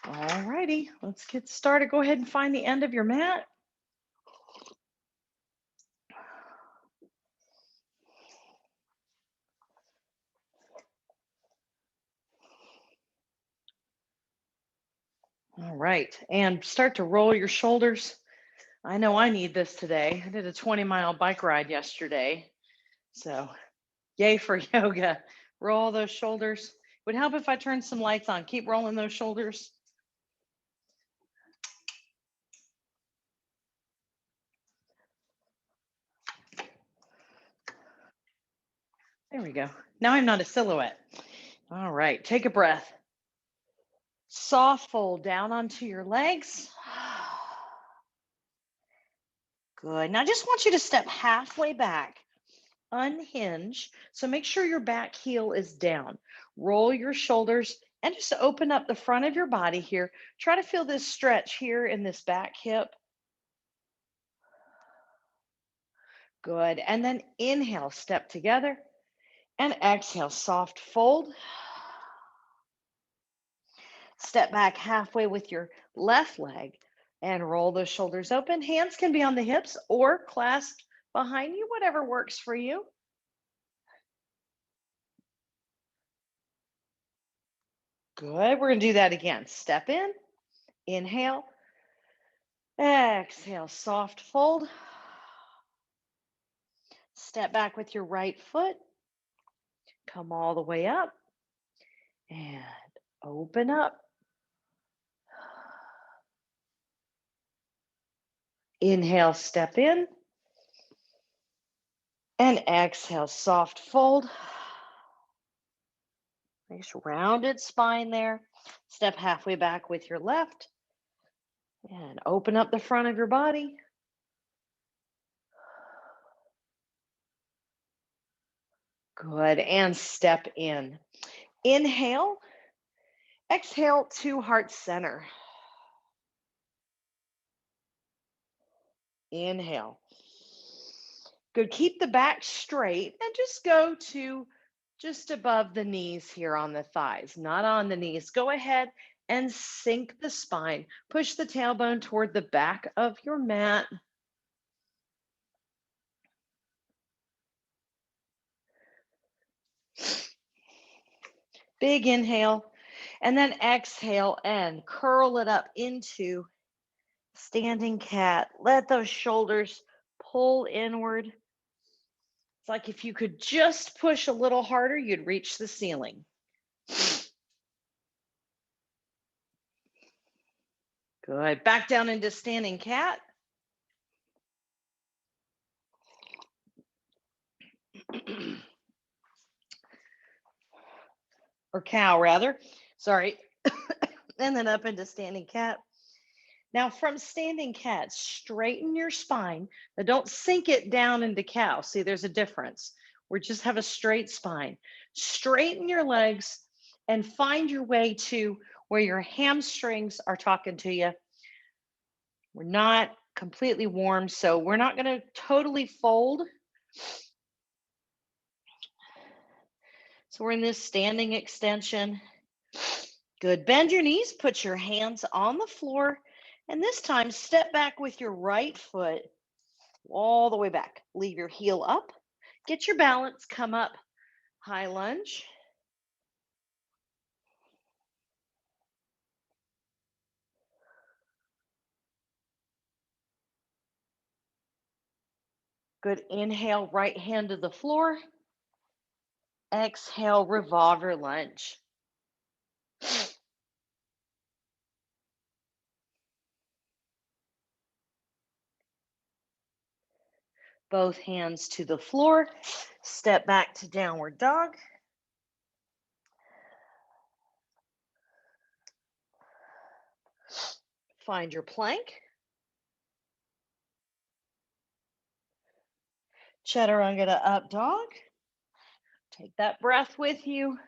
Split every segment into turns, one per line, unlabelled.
All righty, let's get started. Go ahead and find the end of your mat. All right, and start to roll your shoulders. I know I need this today. I did a 20-mile bike ride yesterday. So, yay for yoga. Roll those shoulders. Would help if I turned some lights on. Keep rolling those shoulders. There we go. Now I'm not a silhouette. All right, take a breath. Soft fold down onto your legs. Good. Now I just want you to step halfway back, unhinge. So make sure your back heel is down. Roll your shoulders and just open up the front of your body here. Try to feel this stretch here in this back hip. Good. And then inhale, step together, and exhale, soft fold. Step back halfway with your left leg and roll those shoulders open. Hands can be on the hips or clasped behind you, whatever works for you. Good. We're going to do that again. Step in, inhale, exhale, soft fold. Step back with your right foot. Come all the way up and open up. Inhale, step in, and exhale, soft fold. Nice rounded spine there. Step halfway back with your left and open up the front of your body. Good. And step in. Inhale, exhale to heart center. Inhale. Good. Keep the back straight and just go to just above the knees here on the thighs, not on the knees. Go ahead and sink the spine. Push the tailbone toward the back of your mat. Big inhale, and then exhale and curl it up into standing cat. Let those shoulders pull inward. It's like if you could just push a little harder, you'd reach the ceiling. Good. Back down into standing cat. Or cow, rather. Sorry. And then up into standing cat. Now, from standing cat, straighten your spine. Now, don't sink it down into cow. See, there's a difference. We just have a straight spine. Straighten your legs and find your way to where your hamstrings are talking to you. We're not completely warm, so we're not going to totally fold. So we're in this standing extension. Good. Bend your knees, put your hands on the floor, and this time step back with your right foot all the way back. Leave your heel up. Get your balance, come up, high lunge. Good. Inhale, right hand to the floor. Exhale, revolver lunge. Both hands to the floor. Step back to downward dog. Find your plank. Chaturanga to up dog. Take that breath with you.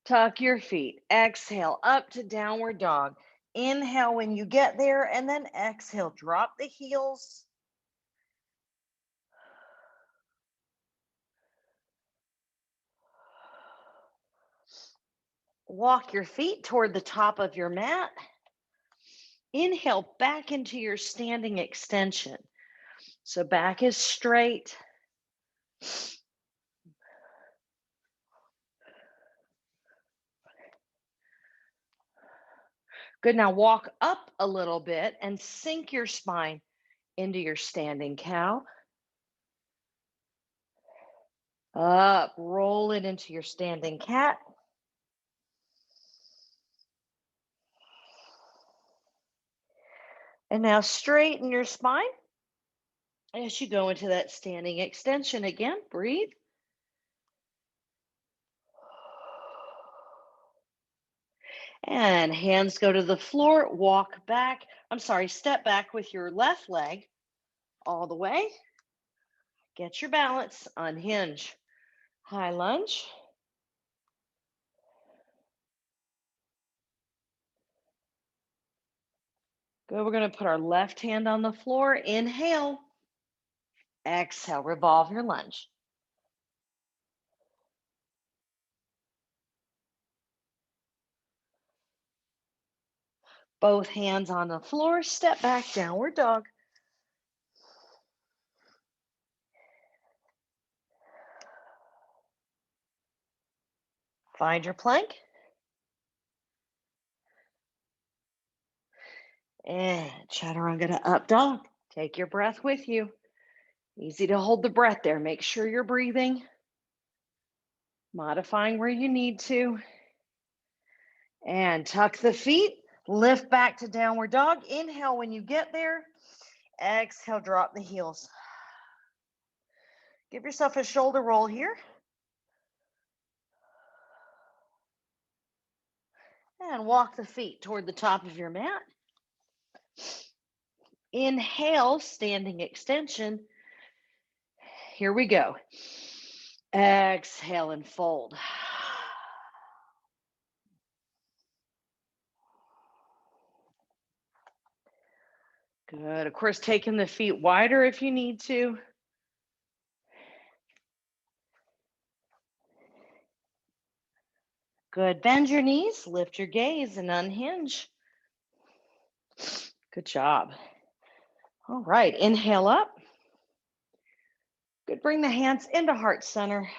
Tuck your feet. Exhale up to downward dog. Inhale when you get there, and then exhale. Drop the heels. Walk your feet toward the top of your mat. Inhale back into your standing extension. So back is straight. Good. Now walk up a little bit and sink your spine into your standing cow. Up, roll it into your standing cat. And now straighten your spine as you go into that standing extension again. Breathe. And hands go to the floor. Walk back. Step back with your left leg all the way. Get your balance. Unhinge. High lunge. Good. We're going to put our left hand on the floor. Inhale. Exhale. Revolve your lunge. Both hands on the floor. Step back. Downward dog. Find your plank. And chaturanga to up dog. Take your breath with you. Easy to hold the breath there. Make sure you're breathing. Modifying where you need to. And tuck the feet. Lift back to downward dog. Inhale when you get there. Exhale, drop the heels. Give yourself a shoulder roll here. And walk the feet toward the top of your mat. Inhale, standing extension. Here we go. Exhale and fold. Good. Of course, taking the feet wider if you need to. Good. Bend your knees, lift your gaze, and unhinge. Good job. All right. Inhale up. Good. Bring the hands into heart center.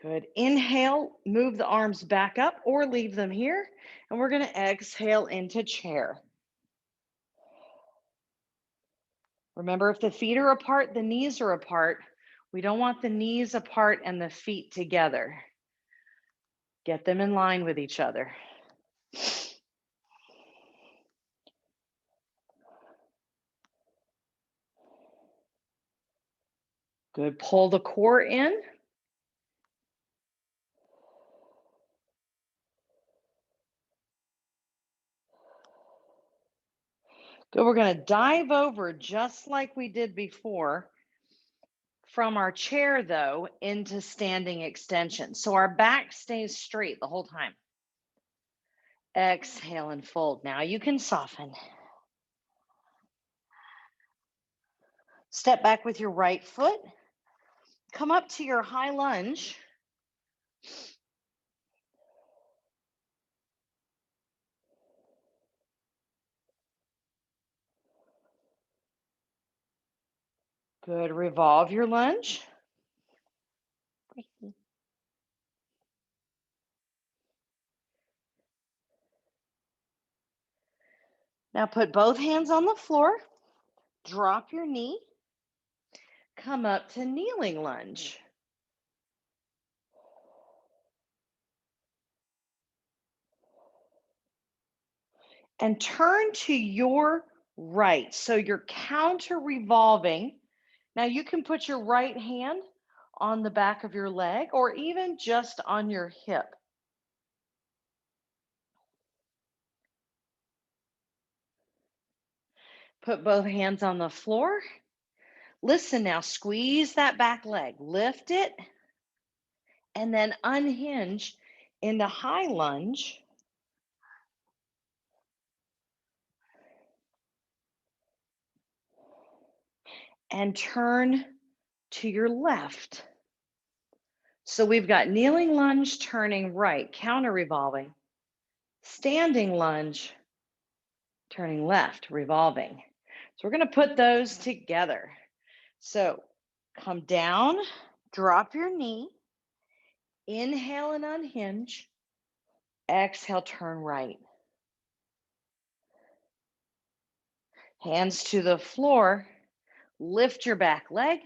Good. Inhale, move the arms back up or leave them here. And we're going to exhale into chair. Remember, if the feet are apart, the knees are apart. We don't want the knees apart and the feet together. Get them in line with each other. Good. Pull the core in. Good. We're going to dive over just like we did before from our chair, though, into standing extension. So our back stays straight the whole time. Exhale and fold. Now you can soften. Step back with your right foot. Come up to your high lunge. Good. Revolve your lunge. Now put both hands on the floor. Drop your knee. Come up to kneeling lunge. And turn to your right. So you're counter revolving. Now you can put your right hand on the back of your leg or even just on your hip. Put both hands on the floor. Listen now, squeeze that back leg, lift it, and then unhinge into high lunge. And turn to your left. So we've got kneeling lunge, turning right, counter revolving, standing lunge, turning left, revolving. So we're going to put those together. So come down, drop your knee, inhale and unhinge, exhale, turn right. Hands to the floor, lift your back leg,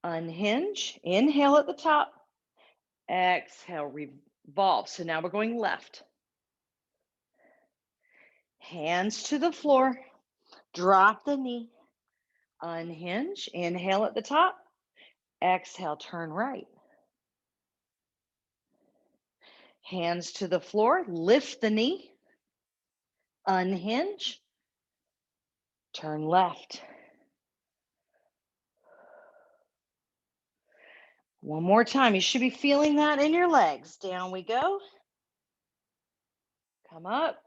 unhinge, inhale at the top, exhale, revolve. So now we're going left. Hands to the floor, drop the knee, unhinge, inhale at the top, exhale, turn right. Hands to the floor, lift the knee, unhinge, turn left. One more time. You should be feeling that in your legs. Down we go. Come up,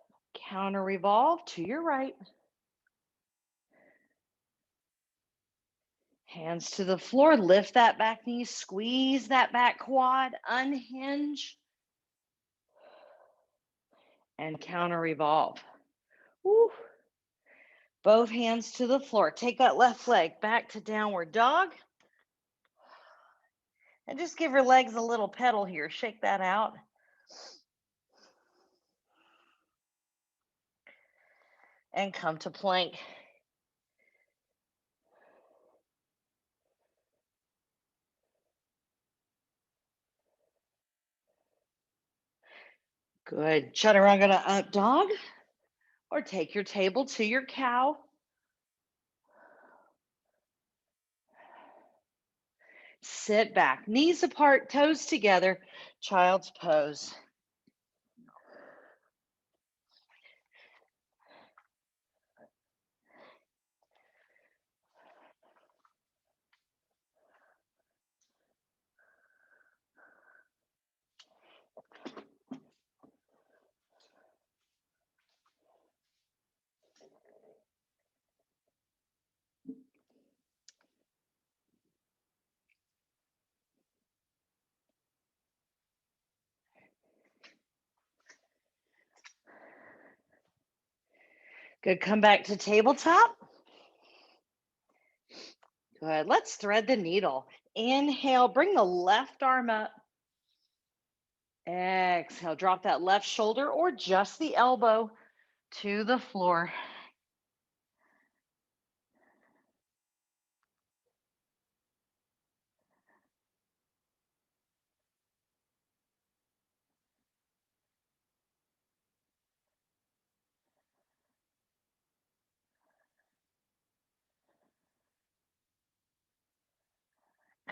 counter revolve to your right. Hands to the floor, lift that back knee, squeeze that back quad, unhinge, and counter revolve. Woo. Both hands to the floor. Take that left leg back to downward dog. And just give your legs a little pedal here. Shake that out. And come to plank. Good. Chaturanga up dog. Or take your table to your cow. Sit back, knees apart, toes together, child's pose. Good. Come back to tabletop. Good. Let's thread the needle. Inhale, bring the left arm up. Exhale, drop that left shoulder or just the elbow to the floor.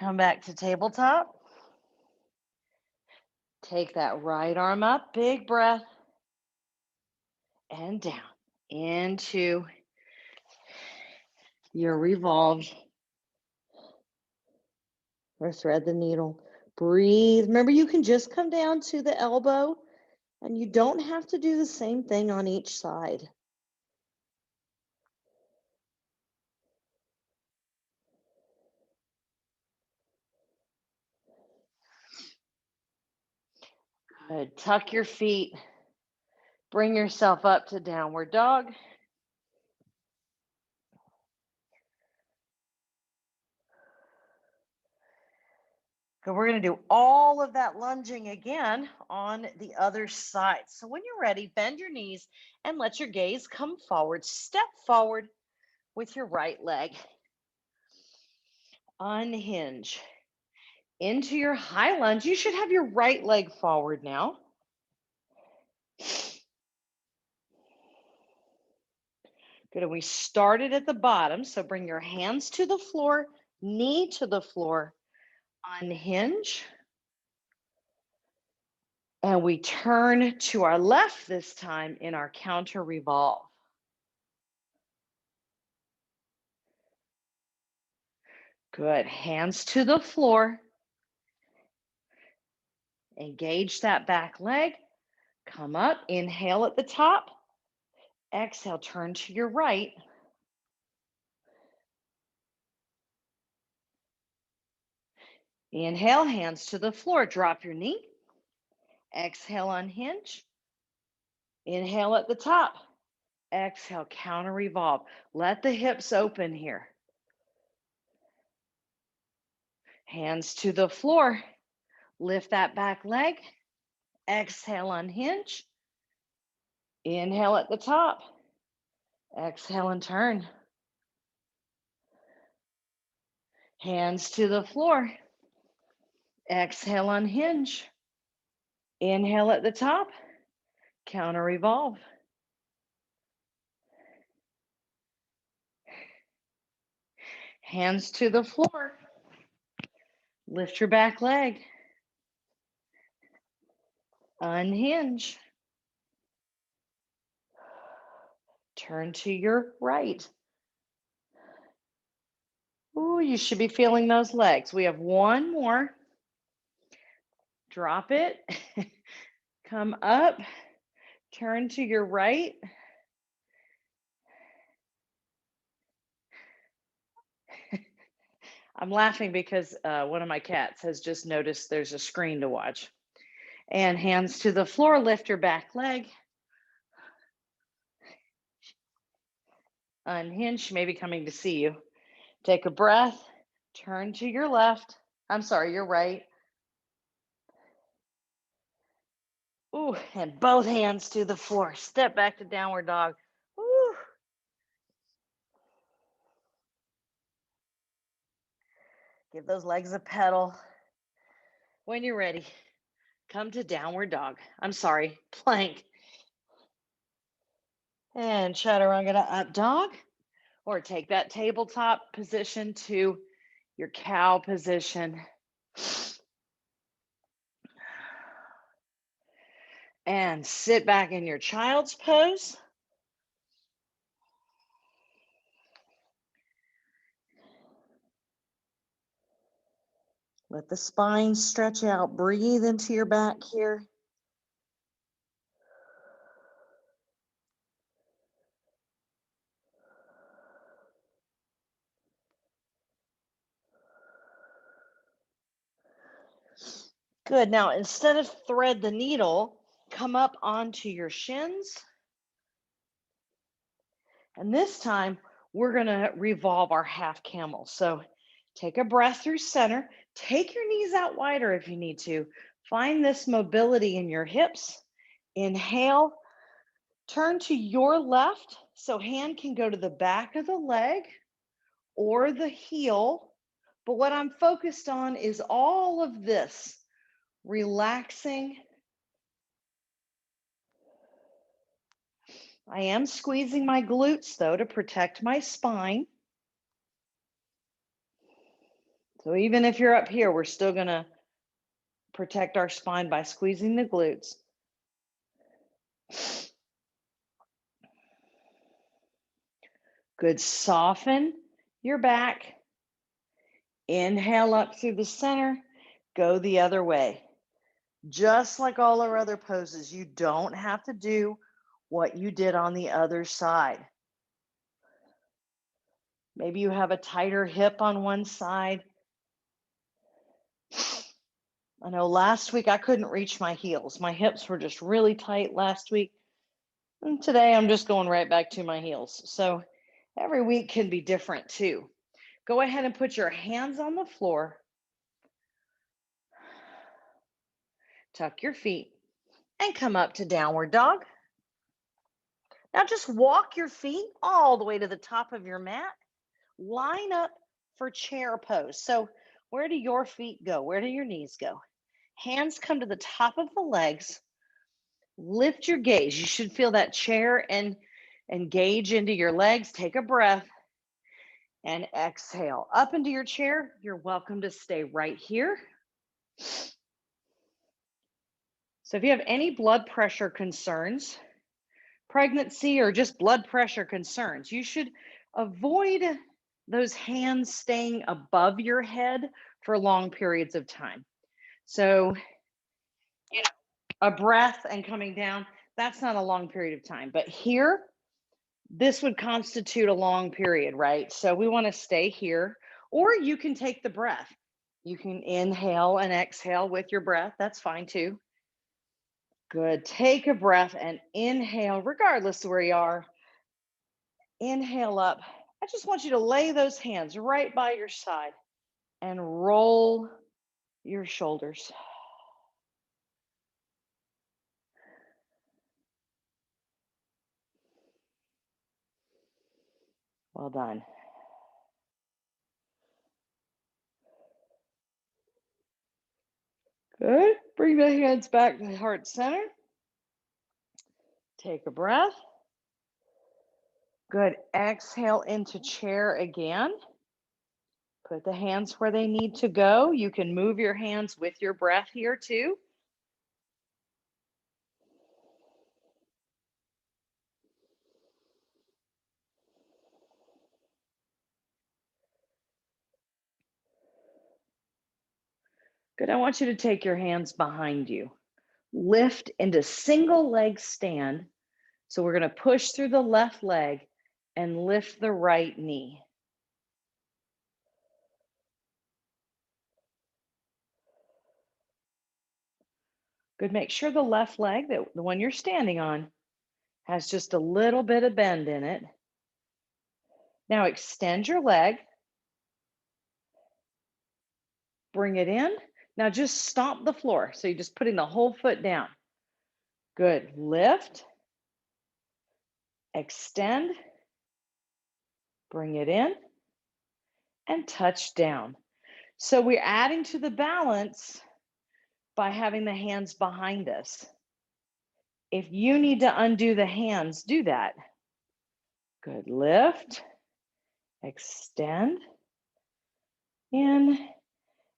Come back to tabletop. Take that right arm up, big breath, and down into your revolve. Or thread the needle. Breathe. Remember, you can just come down to the elbow, and you don't have to do the same thing on each side. Good. Tuck your feet. Bring yourself up to downward dog. Good. We're going to do all of that lunging again on the other side. So when you're ready, bend your knees and let your gaze come forward. Step forward with your right leg. Unhinge into your high lunge. You should have your right leg forward now. Good. And we started at the bottom. So bring your hands to the floor, knee to the floor, unhinge. And we turn to our left this time in our counter revolve. Good. Hands to the floor. Engage that back leg. Come up. Inhale at the top. Exhale. Turn to your right. Inhale, hands to the floor. Drop your knee. Exhale, unhinge. Inhale at the top. Exhale, counter revolve. Let the hips open here. Hands to the floor. Lift that back leg. Exhale, unhinge. Inhale at the top. Exhale and turn. Hands to the floor. Exhale, unhinge. Inhale at the top. Counter revolve. Hands to the floor. Lift your back leg. Unhinge. Turn to your right. Ooh, you should be feeling those legs. We have one more. Drop it. Come up. Turn to your right. I'm laughing because one of my cats has just noticed there's a screen to watch. And hands to the floor, lift your back leg. Unhinge, she may be coming to see you. Take a breath, turn to your left. I'm sorry, your right. Ooh, and both hands to the floor. Step back to downward dog. Ooh. Give those legs a pedal. When you're ready, come to downward dog. I'm sorry, plank. And chaturanga to up dog, or take that tabletop position to your cow position. And sit back in your child's pose. Let the spine stretch out. Breathe into your back here. Good. Now, instead of thread the needle, come up onto your shins. And this time, we're going to revolve our half camel. So take a breath through center. Take your knees out wider if you need to. Find this mobility in your hips. Inhale, turn to your left. So hand can go to the back of the leg or the heel. But what I'm focused on is all of this, relaxing. I am squeezing my glutes though to protect my spine. So even if you're up here, we're still gonna protect our spine by squeezing the glutes. Good, soften your back. Inhale up through the center, go the other way. Just like all our other poses, you don't have to do what you did on the other side. Maybe you have a tighter hip on one side. I know last week I couldn't reach my heels. My hips were just really tight last week. And today I'm just going right back to my heels. So every week can be different too. Go ahead and put your hands on the floor. Tuck your feet and come up to downward dog. Now just walk your feet all the way to the top of your mat. Line up for chair pose. So where do your feet go? Where do your knees go? Hands come to the top of the legs. Lift your gaze. You should feel that chair and engage into your legs. Take a breath and exhale. Up into your chair. You're welcome to stay right here. So if you have any blood pressure concerns, pregnancy or just blood pressure concerns, you should avoid those hands staying above your head for long periods of time. So, a breath and coming down, that's not a long period of time. But here, this would constitute a long period, right? So we want to stay here, or you can take the breath. You can inhale and exhale with your breath. That's fine too. Good. Take a breath and inhale, regardless of where you are. Inhale up. I just want you to lay those hands right by your side and roll your shoulders. Well done. Good. Bring the hands back to the heart center. Take a breath. Good. Exhale into chair again. Put the hands where they need to go. You can move your hands with your breath here too. Good. I want you to take your hands behind you. Lift into single leg stand. So we're going to push through the left leg and lift the right knee. Good. Make sure the left leg, the one you're standing on, has just a little bit of bend in it. Now extend your leg. Bring it in. Now just stomp the floor. So you're just putting the whole foot down. Good. Lift. Extend. Bring it in. And touch down. So we're adding to the balance by having the hands behind us. If you need to undo the hands, do that. Good. Lift. Extend. In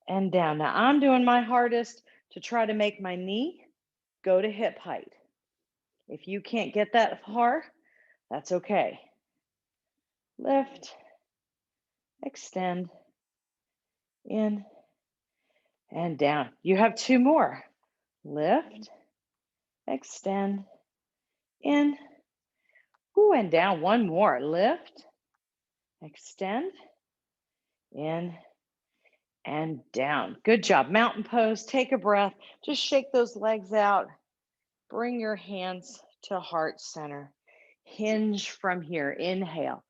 and down. Now I'm doing my hardest to try to make my knee go to hip height. If you can't get that far, that's okay. Lift, extend, in, and down. You have two more. Lift, extend, in, ooh, and down. One more. Lift, extend, in, and down. Good job. Mountain pose. Take a breath. Just shake those legs out. Bring your hands to heart center. Hinge from here. Inhale.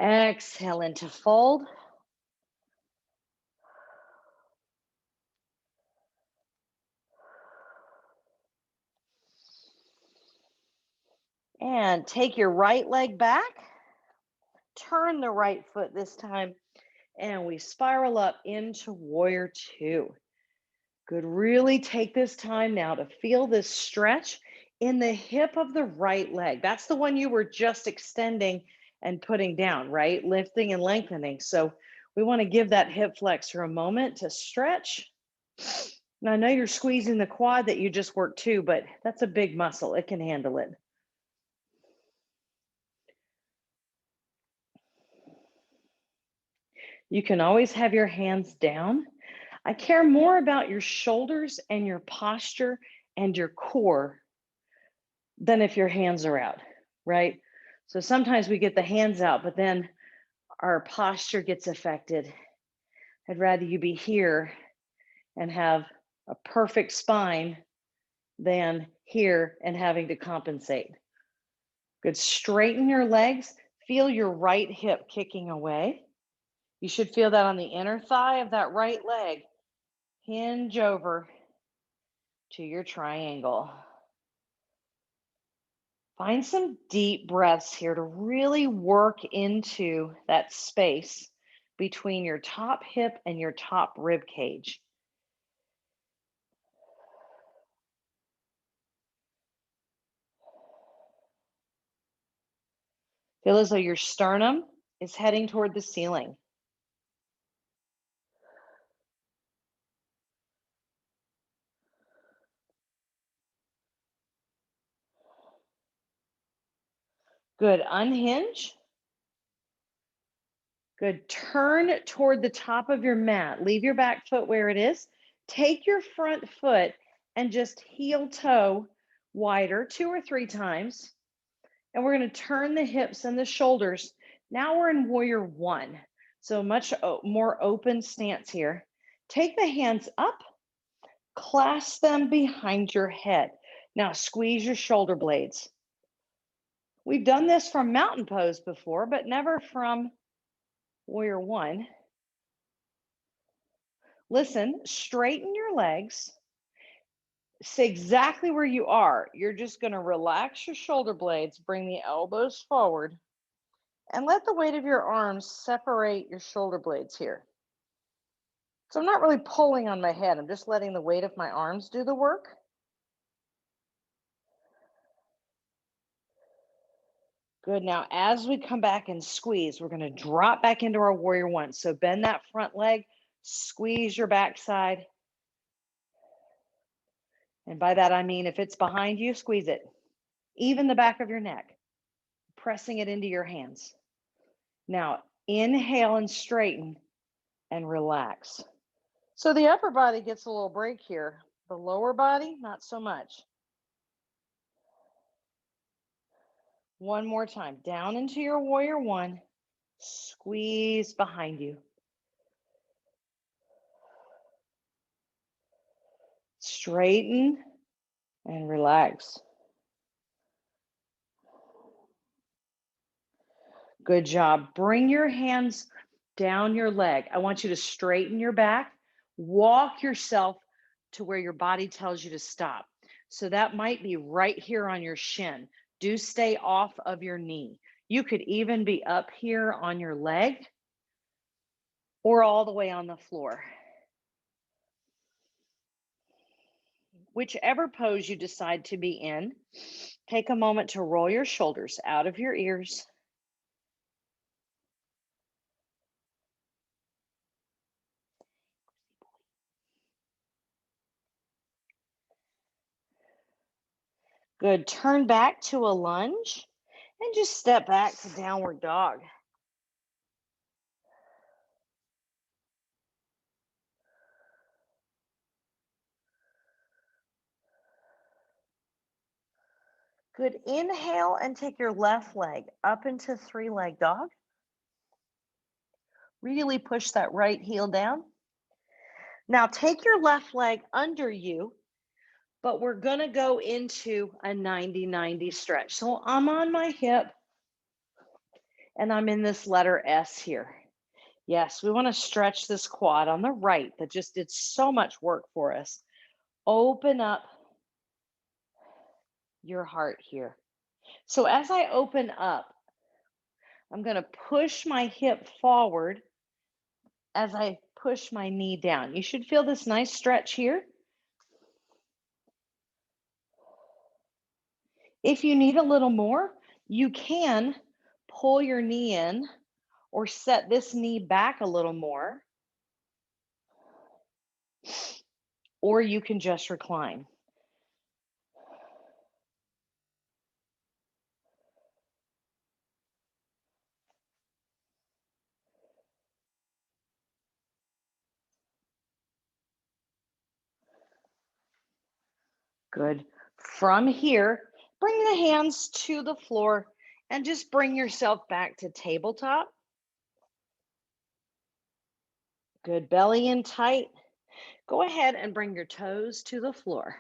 Exhale into fold. And take your right leg back. Turn the right foot this time. And we spiral up into warrior two. Good. Really take this time now to feel this stretch in the hip of the right leg. That's the one you were just extending and putting down, right? Lifting and lengthening. So we want to give that hip flexor a moment to stretch. Now I know you're squeezing the quad that you just worked too, but that's a big muscle. It can handle it. You can always have your hands down. I care more about your shoulders and your posture and your core than if your hands are out, right? So sometimes we get the hands out, but then our posture gets affected. I'd rather you be here and have a perfect spine than here and having to compensate. Good. Straighten your legs. Feel your right hip kicking away. You should feel that on the inner thigh of that right leg. Hinge over to your triangle. Find some deep breaths here to really work into that space between your top hip and your top rib cage. Feel as though your sternum is heading toward the ceiling. Good. Unhinge. Good. Turn toward the top of your mat. Leave your back foot where it is. Take your front foot and just heel toe wider 2 or 3 times. And we're going to turn the hips and the shoulders. Now we're in warrior one. So much more open stance here. Take the hands up, clasp them behind your head. Now squeeze your shoulder blades. We've done this from mountain pose before, but never from warrior one. Listen, straighten your legs. Stay exactly where you are. You're just going to relax your shoulder blades, bring the elbows forward, and let the weight of your arms separate your shoulder blades here. So I'm not really pulling on my head. I'm just letting the weight of my arms do the work. Good. Now, as we come back and squeeze, we're going to drop back into our warrior one. So bend that front leg, squeeze your backside. And by that, I mean, if it's behind you, squeeze it. Even the back of your neck, pressing it into your hands. Now, inhale and straighten and relax. So the upper body gets a little break here. The lower body, not so much. One more time, down into your warrior one, squeeze behind you. Straighten and relax. Good job. Bring your hands down your leg. I want you to straighten your back, walk yourself to where your body tells you to stop. So that might be right here on your shin. Do stay off of your knee. You could even be up here on your leg or all the way on the floor. Whichever pose you decide to be in, take a moment to roll your shoulders out of your ears. Good. Turn back to a lunge and just step back to downward dog. Good. Inhale and take your left leg up into three-leg dog. Really push that right heel down. Now take your left leg under you, but we're going to go into a 90-90 stretch. So I'm on my hip and I'm in this letter S here. Yes, we want to stretch this quad on the right that just did so much work for us. Open up your heart here. So as I open up, I'm going to push my hip forward as I push my knee down. You should feel this nice stretch here. If you need a little more, you can pull your knee in or set this knee back a little more, or you can just recline. Good. From here, bring the hands to the floor and just bring yourself back to tabletop. Good. Belly in tight. Go ahead and bring your toes to the floor.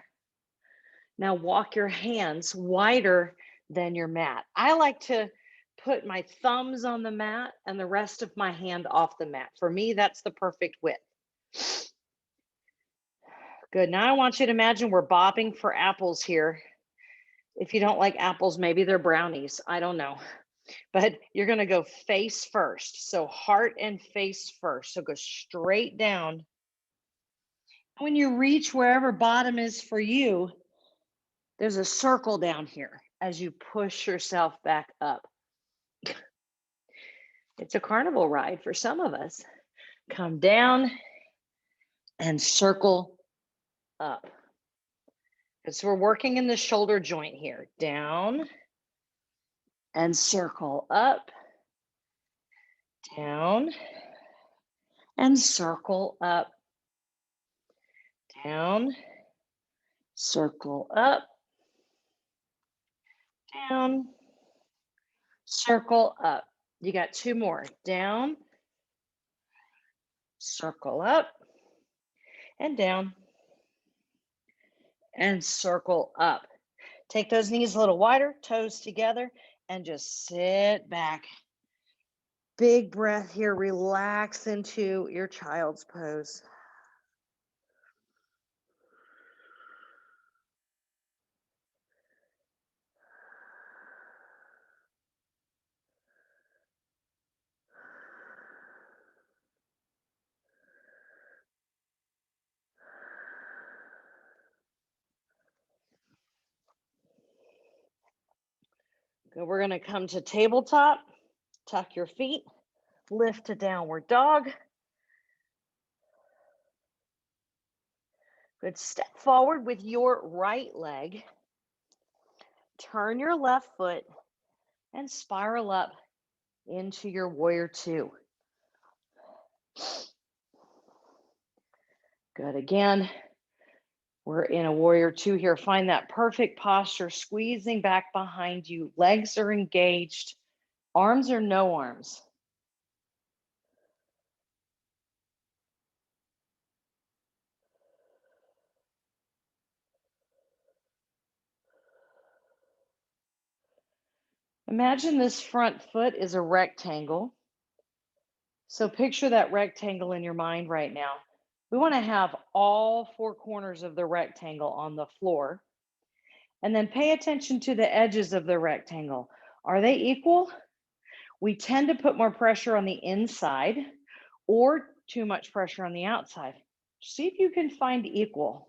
Now walk your hands wider than your mat. I like to put my thumbs on the mat and the rest of my hand off the mat. For me, that's the perfect width. Good. Now I want you to imagine we're bobbing for apples here. If you don't like apples, maybe they're brownies. I don't know. But you're going to go face first. So heart and face first. So go straight down. When you reach wherever bottom is for you, there's a circle down here as you push yourself back up. It's a carnival ride for some of us. Come down and circle up. So we're working in the shoulder joint here. Down and circle up. Down and circle up. Down, circle up. Down, circle up. You got two more. Down, circle up. and down and circle up. Take those knees a little wider, toes together, and just sit back. Big breath here. Relax into your child's pose. Good. We're going to come to tabletop. Tuck your feet. Lift to downward dog. Good. Step forward with your right leg. Turn your left foot and spiral up into your warrior two. Good. Again, we're in a warrior two here. Find that perfect posture, squeezing back behind you. Legs are engaged. Arms or no arms. Imagine this front foot is a rectangle. So picture that rectangle in your mind right now. We want to have all four corners of the rectangle on the floor. And then pay attention to the edges of the rectangle. Are they equal? We tend to put more pressure on the inside or too much pressure on the outside. See if you can find equal.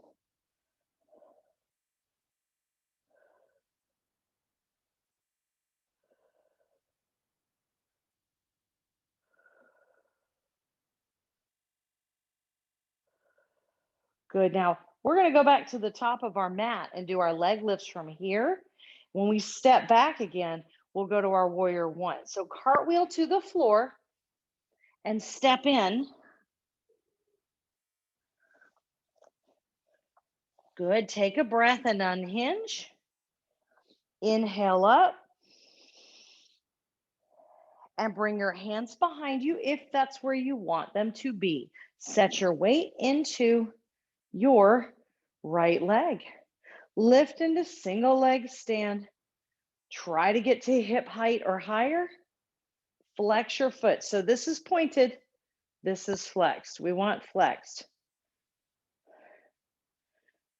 Good. Now we're going to go back to the top of our mat and do our leg lifts from here. When we step back again, we'll go to our warrior one. So cartwheel to the floor and step in. Good. Take a breath and unhinge. Inhale up. And bring your hands behind you if that's where you want them to be. Set your weight into your right leg. Lift into single leg stand. Try to get to hip height or higher. Flex your foot. So this is pointed. This is flexed. We want flexed.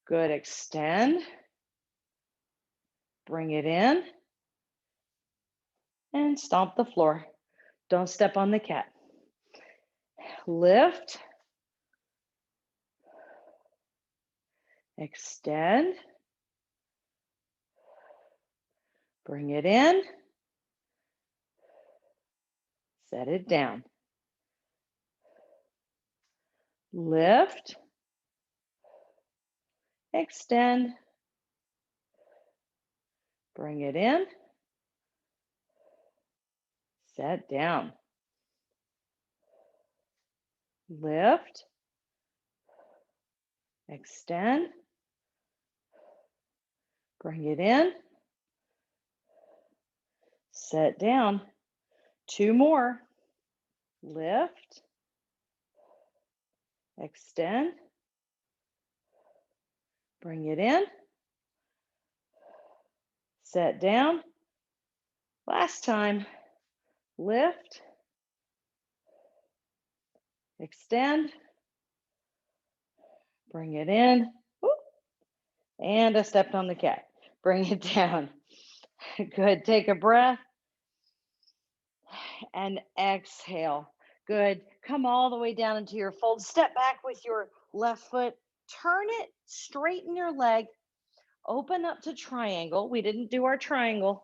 Good. Extend. Bring it in. And stomp the floor. Don't step on the cat. Lift. Extend. Bring it in. Set it down. Lift. Extend. Bring it in. Set down. Lift. Extend. Bring it in. Set down. Two more. Lift. Extend. Bring it in. Set down. Last time. Lift. Extend. Bring it in. And I stepped on the cat. Bring it down. Good. Take a breath. And exhale. Good. Come all the way down into your fold. Step back with your left foot. Turn it, straighten your leg. Open up to triangle. We didn't do our triangle.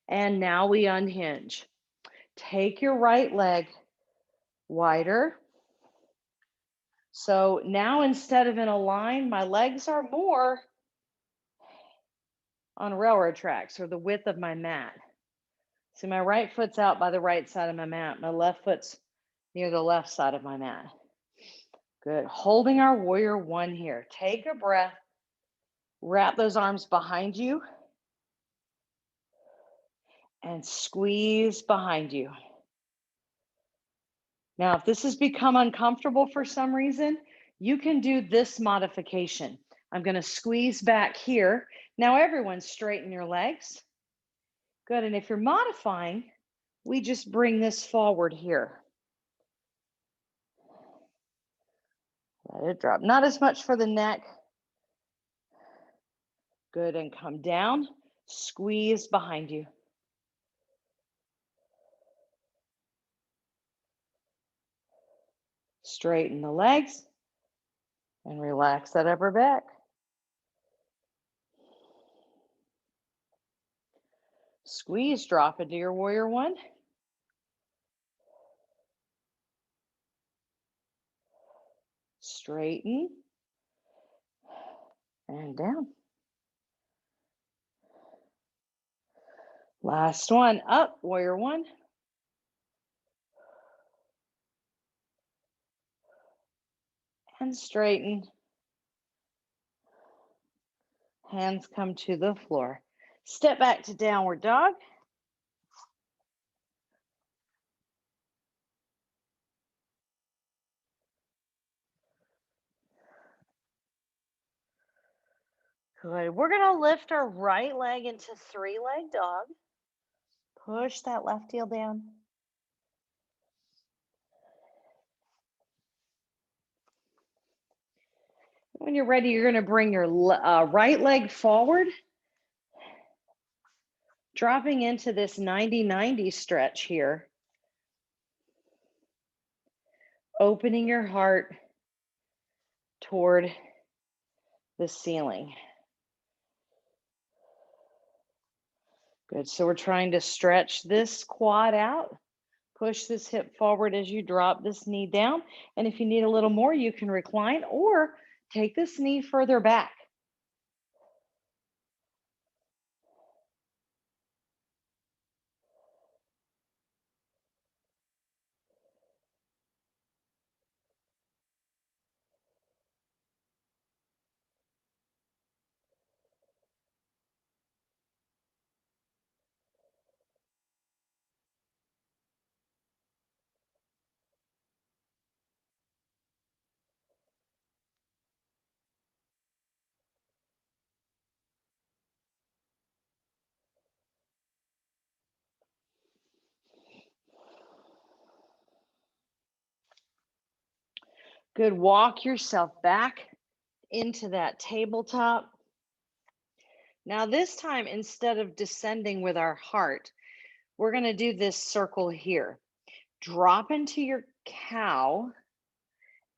And now we unhinge. Take your right leg wider. So now instead of in a line, my legs are more on railroad tracks or the width of my mat. See, my right foot's out by the right side of my mat. My left foot's near the left side of my mat. Good. Holding our warrior one here. Take a breath. Wrap those arms behind you. and squeeze behind you. Now, if this has become uncomfortable for some reason, you can do this modification. I'm going to squeeze back here. Now, everyone straighten your legs. Good. And if you're modifying, we just bring this forward here. Let it drop. Not as much for the neck. Good. And come down. Squeeze behind you. Straighten the legs and relax that upper back. Squeeze, drop into your warrior one. Straighten and down. Last one, up, warrior one. And straighten. Hands come to the floor. Step back to downward dog. Good. We're going to lift our right leg into three-leg dog. Push that left heel down. When you're ready, you're going to bring your right leg forward, dropping into this 90-90 stretch here. Opening your heart toward the ceiling. Good. So we're trying to stretch this quad out. Push this hip forward as you drop this knee down. And if you need a little more, you can recline or take this knee further back. Good. Walk yourself back into that tabletop. Now this time, instead of descending with our heart, we're going to do this circle here. Drop into your cow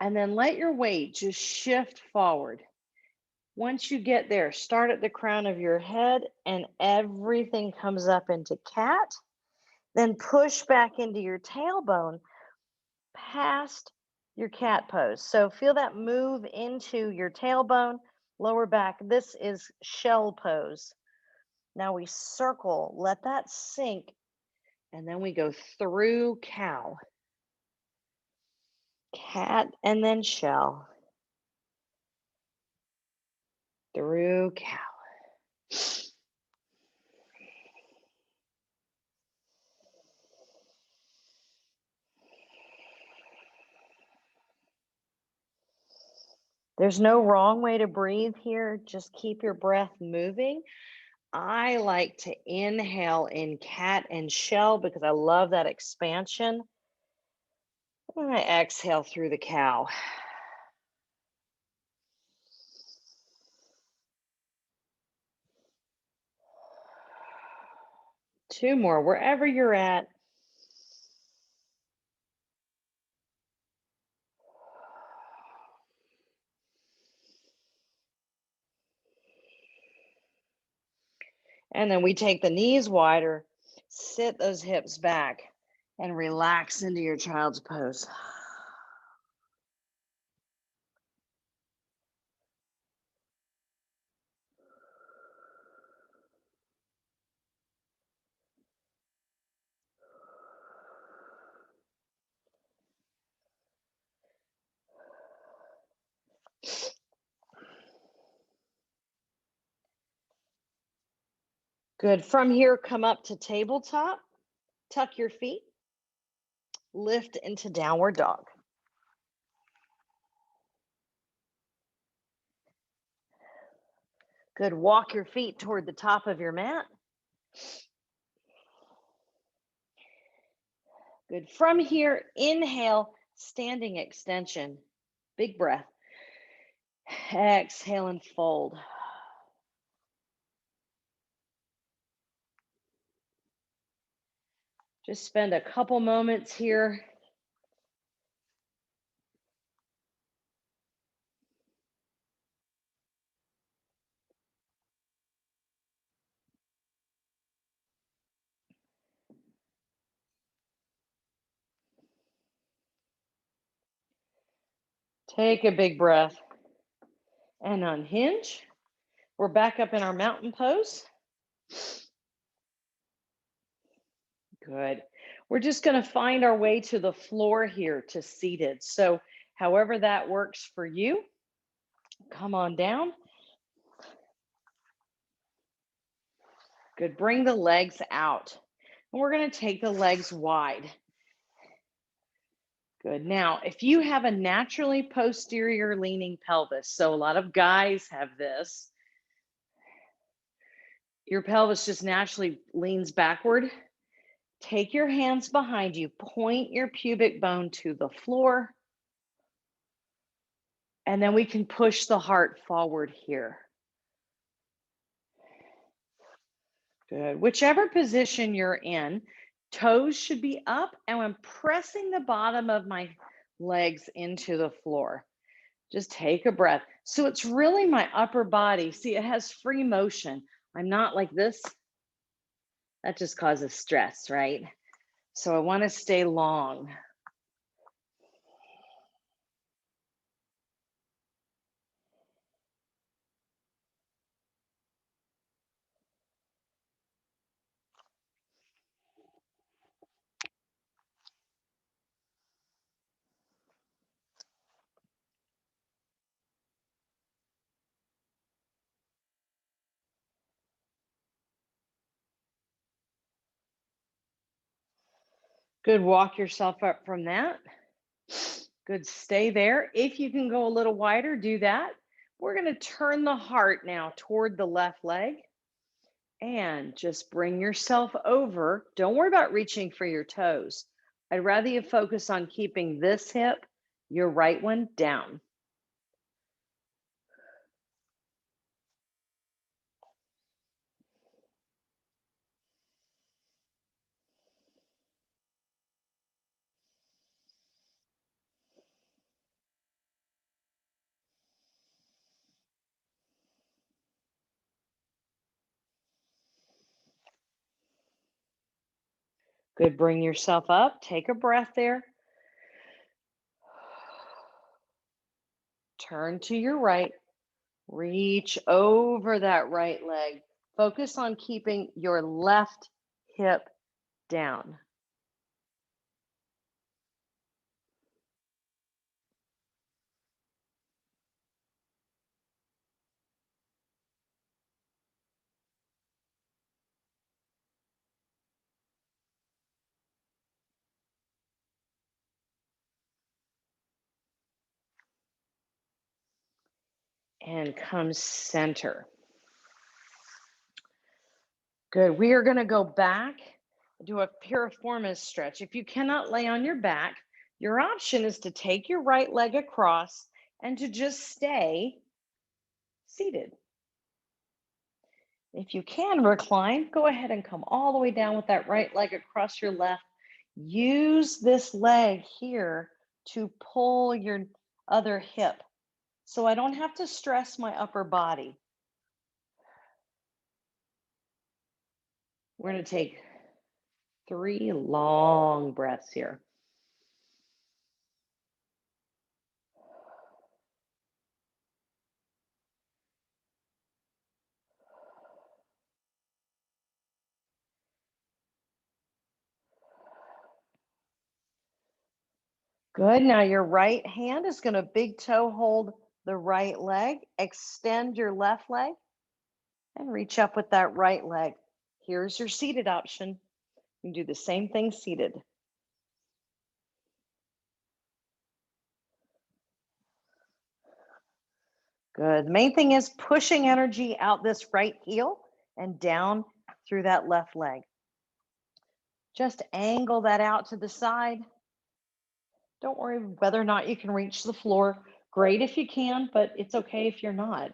and then let your weight just shift forward. Once you get there, start at the crown of your head and everything comes up into cat. Then push back into your tailbone past your cat pose. So feel that move into your tailbone, lower back. This is shell pose. Now we circle, let that sink, and then we go through cow, cat, and then shell, through cow. There's no wrong way to breathe here. Just keep your breath moving. I like to inhale in cat and shell because I love that expansion. And I exhale through the cow. Two more, wherever you're at. And then we take the knees wider, sit those hips back, and relax into your child's pose. Good. From here, come up to tabletop, tuck your feet, lift into downward dog. Good. Walk your feet toward the top of your mat. Good. From here, inhale, standing extension. Big breath. Exhale and fold. Just spend a couple moments here. Take a big breath and unhinge. We're back up in our mountain pose. Good. We're just going to find our way to the floor here to seated. So, however that works for you, come on down. Good. Bring the legs out. And we're going to take the legs wide. Good. Now, if you have a naturally posterior leaning pelvis, so a lot of guys have this, your pelvis just naturally leans backward. Take your hands behind you, point your pubic bone to the floor, and then we can push the heart forward here. Good. Whichever position you're in, toes should be up, and I'm pressing the bottom of my legs into the floor. Just take a breath. So it's really my upper body. See, it has free motion. I'm not like this. That just causes stress, right? So I want to stay long. Good. Walk yourself up from that. Good. Stay there. If you can go a little wider, do that. We're going to turn the heart now toward the left leg and just bring yourself over. Don't worry about reaching for your toes. I'd rather you focus on keeping this hip, your right one, down. Good. Bring yourself up. Take a breath there. Turn to your right. Reach over that right leg. Focus on keeping your left hip down. And come center. Good. We are going to go back, do a piriformis stretch. If you cannot lay on your back, your option is to take your right leg across and to just stay seated. If you can recline, go ahead and come all the way down with that right leg across your left. Use this leg here to pull your other hip so I don't have to stress my upper body. We're going to take 3 long breaths here. Good. Now your right hand is going to big toe hold the right leg, extend your left leg, and reach up with that right leg. Here's your seated option. You can do the same thing seated. Good. The main thing is pushing energy out this right heel and down through that left leg. Just angle that out to the side. Don't worry whether or not you can reach the floor. Great if you can, but it's okay if you're not.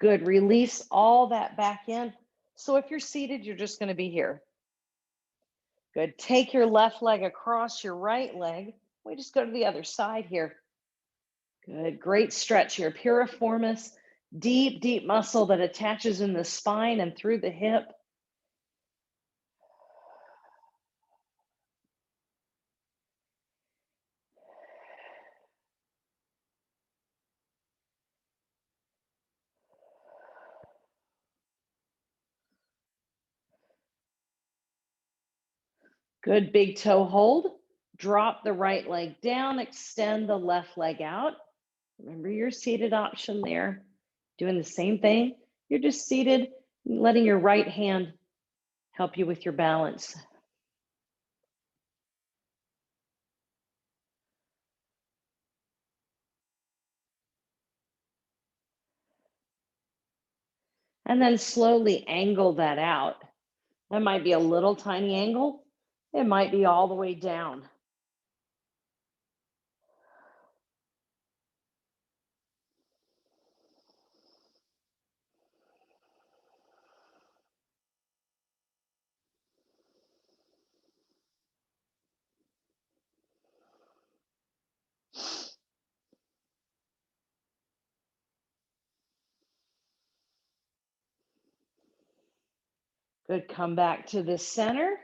Good. Release all that back in. So if you're seated, you're just going to be here. Good. Take your left leg across your right leg. We just go to the other side here. Good. Great stretch here. Piriformis, deep, deep muscle that attaches in the spine and through the hip. Good. Big toe hold. Drop the right leg down, extend the left leg out. Remember your seated option there. Doing the same thing. You're just seated, letting your right hand help you with your balance. And then slowly angle that out. That might be a little tiny angle. It might be all the way down. Good. Come back to the center.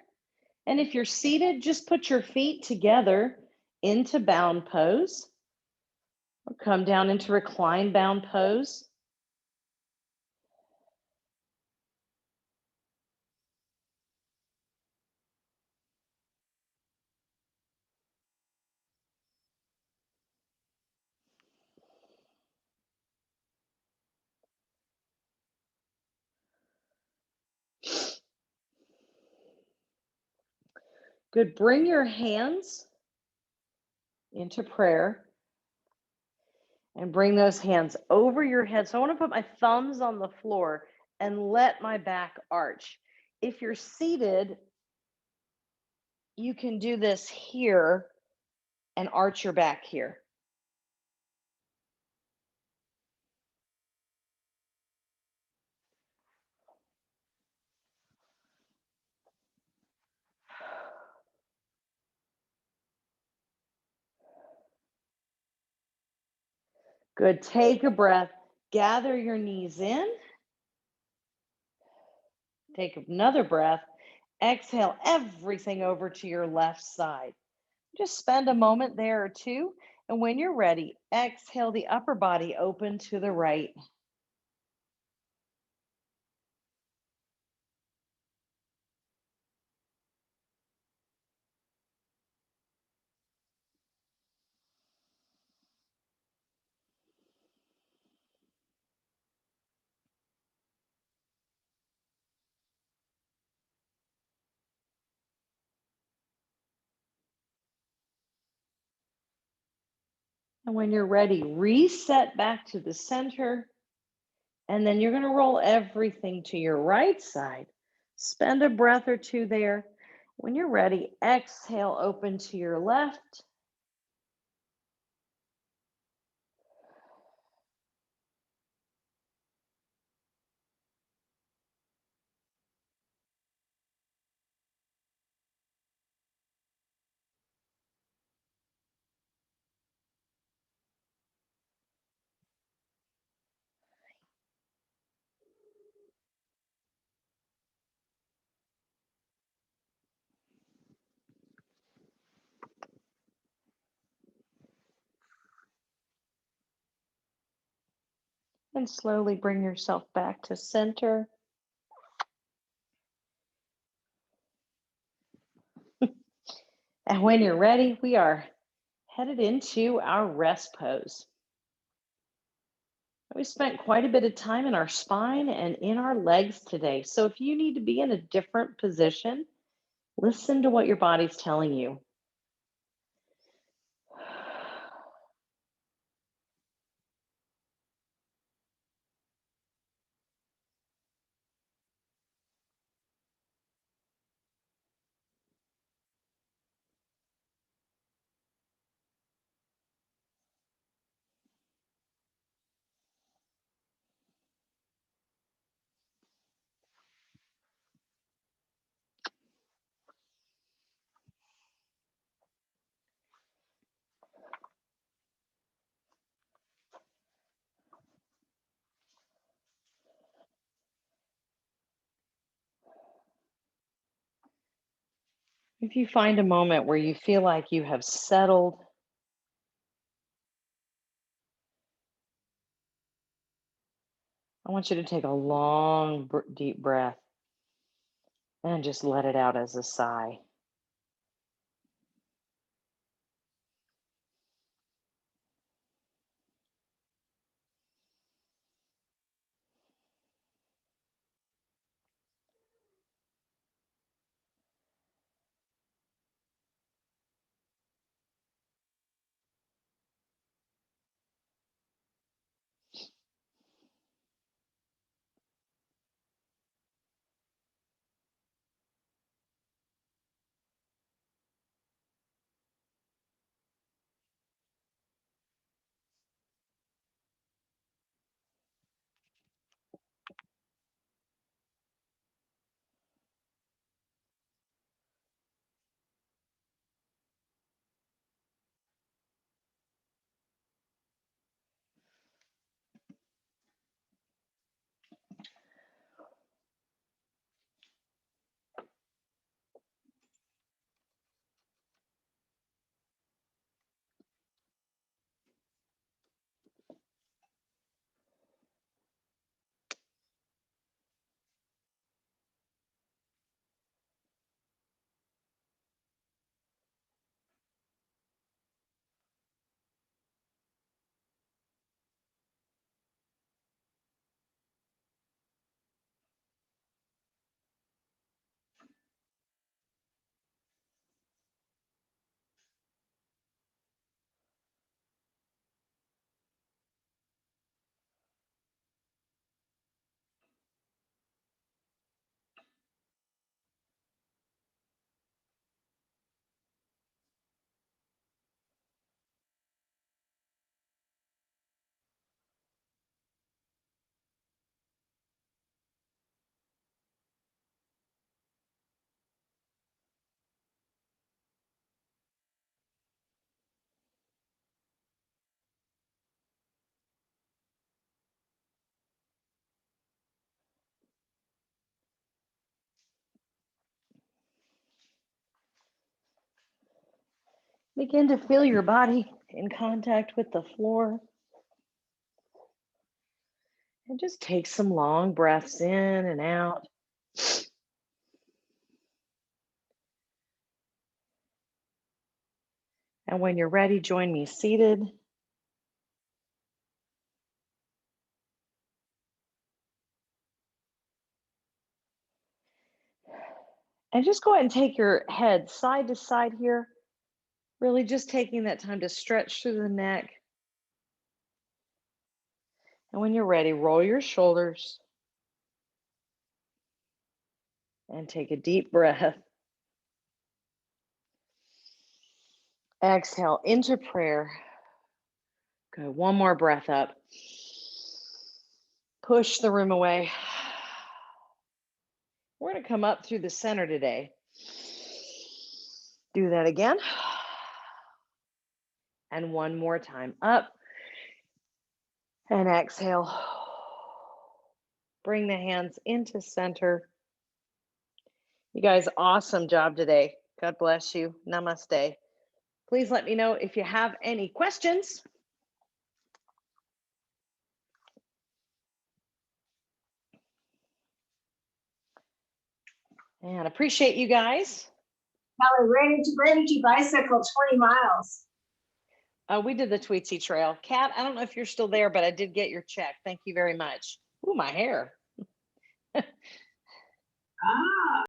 And if you're seated, just put your feet together into bound pose. Or come down into recline bound pose. Good. Bring your hands into prayer and bring those hands over your head. So I want to put my thumbs on the floor and let my back arch. If you're seated, you can do this here and arch your back here. Good. Take a breath. Gather your knees in. Take another breath. Exhale everything over to your left side. Just spend a moment there or two. And when you're ready, exhale the upper body open to the right. And when you're ready, reset back to the center. And then you're going to roll everything to your right side. Spend a breath or two there. When you're ready, exhale, open to your left. And slowly bring yourself back to center. And when you're ready, we are headed into our rest pose. We spent quite a bit of time in our spine and in our legs today. So if you need to be in a different position, listen to what your body's telling you. If you find a moment where you feel like you have settled, I want you to take a long, deep breath and just let it out as a sigh. Begin to feel your body in contact with the floor. And just take some long breaths in and out. And when you're ready, join me seated. And just go ahead and take your head side to side here. Really just taking that time to stretch through the neck. And when you're ready, roll your shoulders and take a deep breath. Exhale into prayer. Go one more breath up. Push the room away. We're going to come up through the center today. Do that again. And one more time. Up and exhale. Bring the hands into center. You guys, awesome job today. God bless you. Namaste. Please let me know if you have any questions. And appreciate you guys.
Kelly, where did you bicycle 20 miles?
We did the Tweetsie Trail. Kat, I don't know if you're still there, but I did get your check. Thank you very much. Ooh, my hair.
Ah.